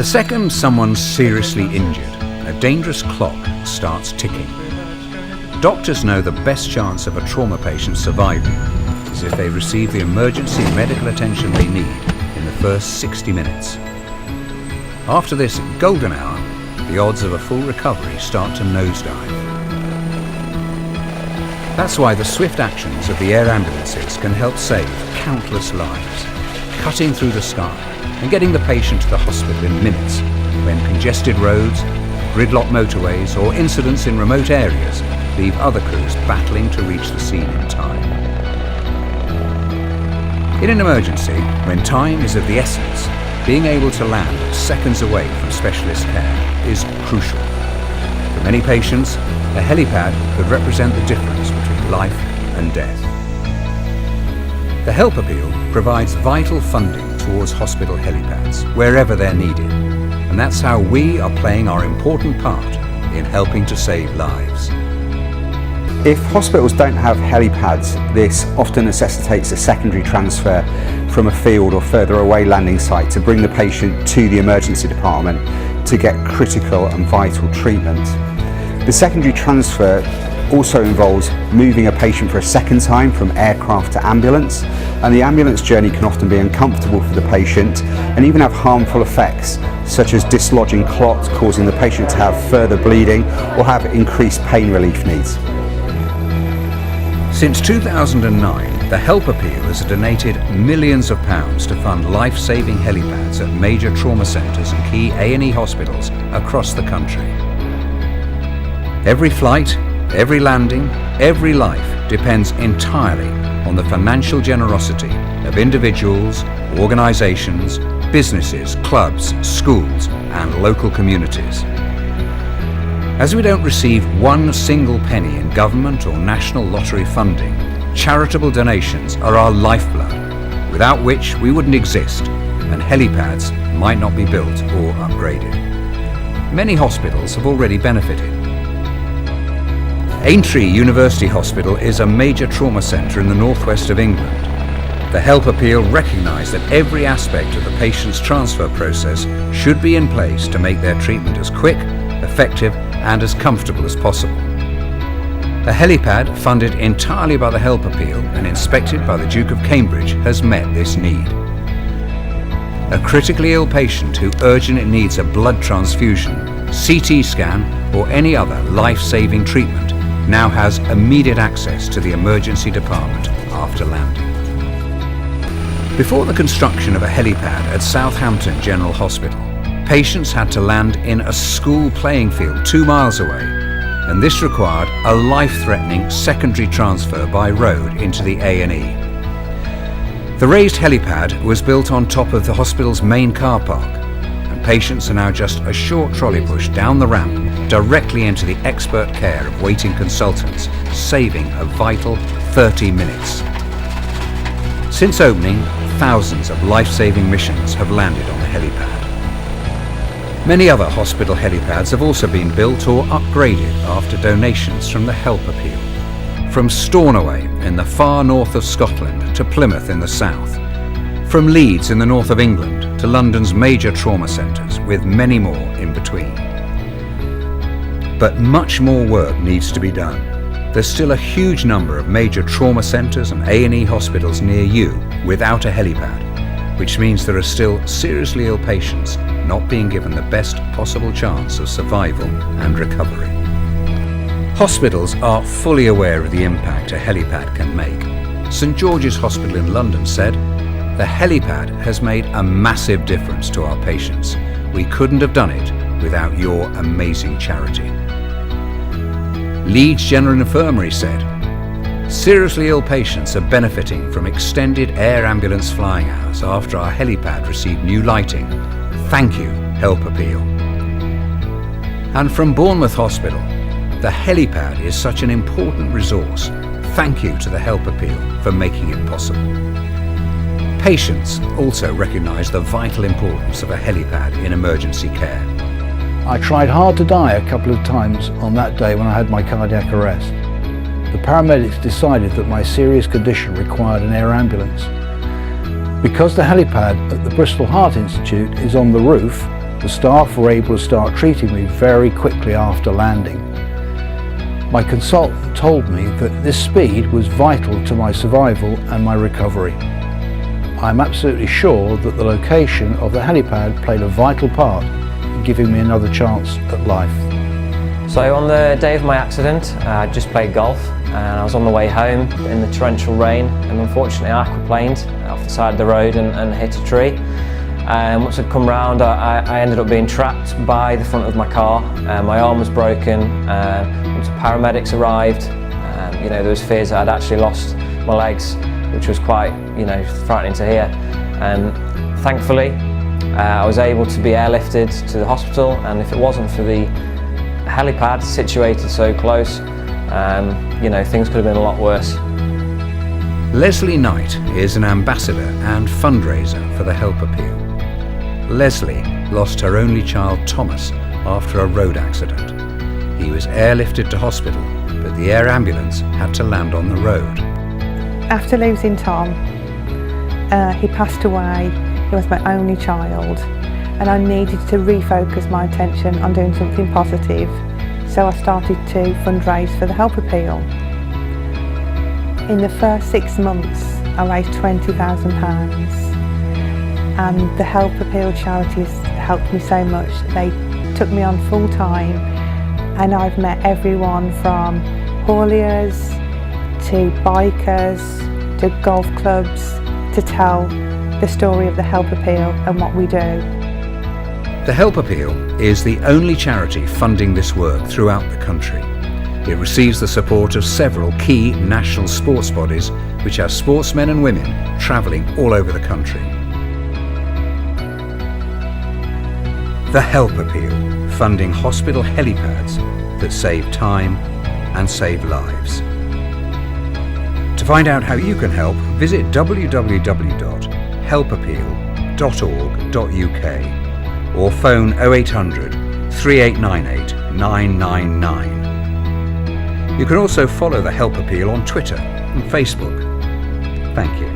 The second someone's seriously injured, a dangerous clock starts ticking. Doctors know the best chance of a trauma patient surviving is if they receive the emergency medical attention they need in the first 60 minutes. After this golden hour, the odds of a full recovery start to nosedive. That's why the swift actions of the air ambulances can help save countless lives, cutting through the sky and getting the patient to the hospital in minutes when congested roads, gridlocked motorways or incidents in remote areas leave other crews battling to reach the scene in time. In an emergency, when time is of the essence, being able to land seconds away from specialist care is crucial. For many patients, a helipad could represent the difference between life and death. The Help Appeal provides vital funding towards hospital helipads wherever they're needed, and that's how we are playing our important part in helping to save lives. If hospitals don't have helipads, this often necessitates a secondary transfer from a field or further away landing site to bring the patient to the emergency department to get critical and vital treatment. The secondary transfer also involves moving a patient for a second time from aircraft to ambulance, and the ambulance journey can often be uncomfortable for the patient and even have harmful effects such as dislodging clots, causing the patient to have further bleeding or have increased pain relief needs. Since 2009, the Help Appeal has donated millions of pounds to fund life-saving helipads at major trauma centres and key A&E hospitals across the country. Every flight, every landing, every life depends entirely on the financial generosity of individuals, organisations, businesses, clubs, schools and local communities. As we don't receive one single penny in government or national lottery funding, charitable donations are our lifeblood, without which we wouldn't exist and helipads might not be built or upgraded. Many hospitals have already benefited. Aintree University Hospital is a major trauma centre in the northwest of England. The Help Appeal recognise that every aspect of the patient's transfer process should be in place to make their treatment as quick, effective and as comfortable as possible. A helipad funded entirely by the Help Appeal and inspected by the Duke of Cambridge has met this need. A critically ill patient who urgently needs a blood transfusion, CT scan or any other life-saving treatment now has immediate access to the emergency department after landing. Before the construction of a helipad at Southampton General Hospital, patients had to land in a school playing field 2 miles away, and this required a life-threatening secondary transfer by road into the A&E. The raised helipad was built on top of the hospital's main car park, and patients are now just a short trolley push down the ramp directly into the expert care of waiting consultants, saving a vital 30 minutes. Since opening, thousands of life-saving missions have landed on the helipad. Many other hospital helipads have also been built or upgraded after donations from the Help Appeal. From Stornoway in the far north of Scotland to Plymouth in the south. From Leeds in the north of England to London's major trauma centres, with many more in between. But much more work needs to be done. There's still a huge number of major trauma centres and A&E hospitals near you without a helipad, which means there are still seriously ill patients not being given the best possible chance of survival and recovery. Hospitals are fully aware of the impact a helipad can make. St George's Hospital in London said, "The helipad has made a massive difference to our patients. We couldn't have done it without your amazing charity." Leeds General Infirmary said, "Seriously ill patients are benefiting from extended air ambulance flying hours after our helipad received new lighting. Thank you, Help Appeal." And from Bournemouth Hospital, "The helipad is such an important resource. Thank you to the Help Appeal for making it possible." Patients also recognise the vital importance of a helipad in emergency care. I tried hard to die a couple of times on that day when I had my cardiac arrest. The paramedics decided that my serious condition required an air ambulance. Because the helipad at the Bristol Heart Institute is on the roof, The staff were able to start treating me very quickly after landing. My consultant told me that this speed was vital to my survival and my recovery. I'm absolutely sure that the location of the helipad played a vital part in giving me another chance at life. So on the day of my accident, I just played golf and I was on the way home in the torrential rain, and unfortunately I aquaplaned off the side of the road and hit a tree. And once I'd come round, I ended up being trapped by the front of my car. My arm was broken. Once the paramedics arrived, there was fears that I'd actually lost my legs, which was quite, frightening to hear. Thankfully, I was able to be airlifted to the hospital, and if it wasn't for the helipad situated so close, things could have been a lot worse. Leslie Knight is an ambassador and fundraiser for the Help Appeal. Leslie lost her only child Thomas after a road accident. He was airlifted to hospital, but the air ambulance had to land on the road. After losing Tom, he passed away. He was my only child, and I needed to refocus my attention on doing something positive, so I started to fundraise for the Help Appeal. In the first 6 months, I raised £20,000, and the Help Appeal charities helped me so much. They took me on full time, and I've met everyone from hauliers to bikers to golf clubs to tell the story of the Help Appeal and what we do. The Help Appeal is the only charity funding this work throughout the country. It receives the support of several key national sports bodies which have sportsmen and women travelling all over the country. The Help Appeal, funding hospital helipads that save time and save lives. To find out how you can help, visit www.helpappeal.org.uk or phone 0800 3898 999. You can also follow the Help Appeal on Twitter and Facebook. Thank you.